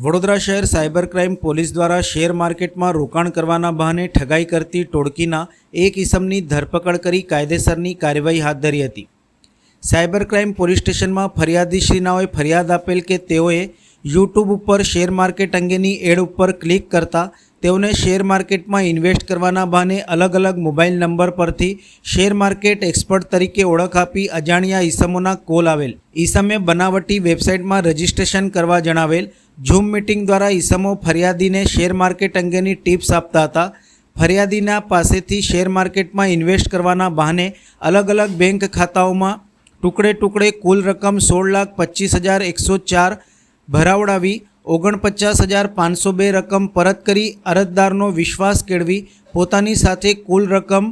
વડોદરા શહેર cyber crime police દ્વારા share માર્કેટમાં રોકાણ કરવાના બહાને ઠગાઈ કરતી ટોળકીના એક ઇસમની ધરપકડ કરી કાયદેસરની કાર્યવાહી હાથ ધરી હતી। સાયબર ક્રાઇમ પોલીસ સ્ટેશનમાં ફરિયાદીશ્રીનાઓએ ફરિયાદ આપેલ કે તેઓએ યુટ્યુબ ઉપર શેર માર્કેટ અંગેની એડ ઉપર ક્લિક કરતા તેઓને શેર માર્કેટમાં ઇન્વેસ્ટ કરવાના બહાને અલગ અલગ મોબાઈલ નંબર પરથી શેર માર્કેટ એક્સપર્ટ તરીકે ઓળખ આપી અજાણ્યા ઇસમોના કોલ આવેલ। ઇસમે બનાવટી વેબસાઇટમાં રજિસ્ટ્રેશન કરવા જણાવેલ। ઝૂમ મીટિંગ દ્વારા ઇસમો ફરિયાદીને શેર માર્કેટ અંગેની ટિપ્સ આપતા હતા। ફરિયાદીના પાસેથી શેર માર્કેટમાં ઇન્વેસ્ટ કરવાના બહાને અલગ અલગ બેંક ખાતાઓમાં ટુકડે ટુકડે કુલ રકમ 16,25,104 ભરાવડાવી 49,502 રકમ પરત કરી અરજદારનો વિશ્વાસ કેળવી પોતાની સાથે કુલ રકમ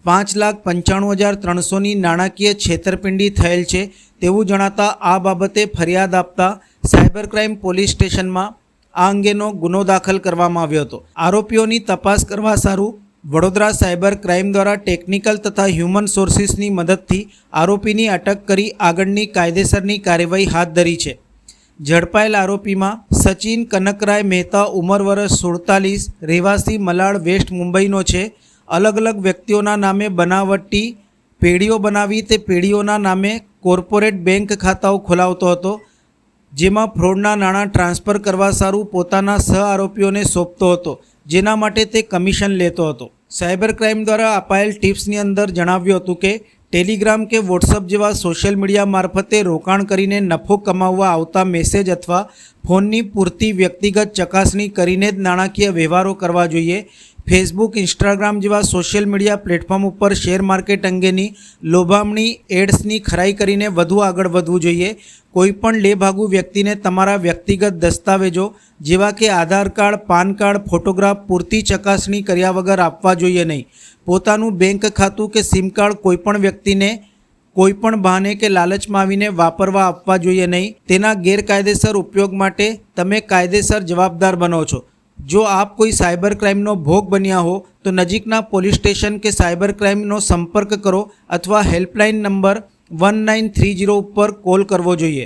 5,95,300ની નાણાકીય છેતરપિંડી થયેલ છે તેવું જણાતા આ બાબતે ફરિયાદ આપતા સાયબર ક્રાઇમ પોલીસ સ્ટેશનમાં આ અંગેનો ગુનો દાખલ કરવામાં આવ્યો હતો। આરોપીઓની તપાસ કરવા સારું વડોદરા સાયબર ક્રાઇમ દ્વારા ટેકનિકલ તથા હ્યુમન સોર્સિસની મદદથી આરોપીની અટક કરી આગળની કાયદેસરની કાર્યવાહી હાથ ધરી છે। ઝડપાયેલ આરોપીમાં સચિન કનકરાય મહેતા ઉંમર વર્ષ 47 રહેવાસી મલાડ વેસ્ટ મુંબઈનો છે। અલગ અલગ વ્યક્તિઓના નામે બનાવટી પેઢીઓ બનાવી તે પેઢીઓના નામે કોર્પોરેટ બેંક ખાતાઓ ખોલાવતો હતો જેમાં ફ્રોડના નાણાં ટ્રાન્સફર કરવા સારું પોતાના સહ આરોપીઓને સોંપતો હતો જેના માટે તે કમિશન લેતો હતો। સાયબર ક્રાઇમ દ્વારા અપાયેલ ટિપ્સની અંદર જણાવ્યું હતું કે ટેલિગ્રામ કે વોટ્સઅપ જેવા સોશિયલ મીડિયા મારફતે રોકાણ કરીને નફો કમાવવા આવતા મેસેજ અથવા ફોનની પૂરતી વ્યક્તિગત ચકાસણી કરીને જ નાણાકીય વ્યવહારો કરવા જોઈએ। ફેસબુક ઇન્સ્ટાગ્રામ જેવા સોશિયલ મીડિયા પ્લેટફોર્મ ઉપર શેર માર્કેટ અંગેની લોભામણી એડ્સની ખરાઈ કરીને વધુ આગળ વધવું જોઈએ। કોઈપણ લેભાગુ વ્યક્તિને તમારા વ્યક્તિગત દસ્તાવેજો જેવા કે આધાર કાર્ડ, પાન કાર્ડ, ફોટોગ્રાફ પૂરતી ચકાસણી કર્યા વગર આપવા જોઈએ નહીં। પોતાનું બેંક ખાતું કે સિમ કાર્ડ કોઈપણ વ્યક્તિને કોઈપણ બહાને કે લાલચમાં આવીને વાપરવા આપવા જોઈએ નહીં। તેના ગેરકાયદેસર ઉપયોગ માટે તમે કાયદેસર જવાબદાર બનો છો। જો આપ કોઈ સાયબર ક્રાઇમનો ભોગ બન્યા હો તો નજીકના પોલીસ સ્ટેશન કે સાયબર ક્રાઇમનો સંપર્ક કરો અથવા હેલ્પલાઇન નંબર 1930 ઉપર કોલ કરવો જોઈએ।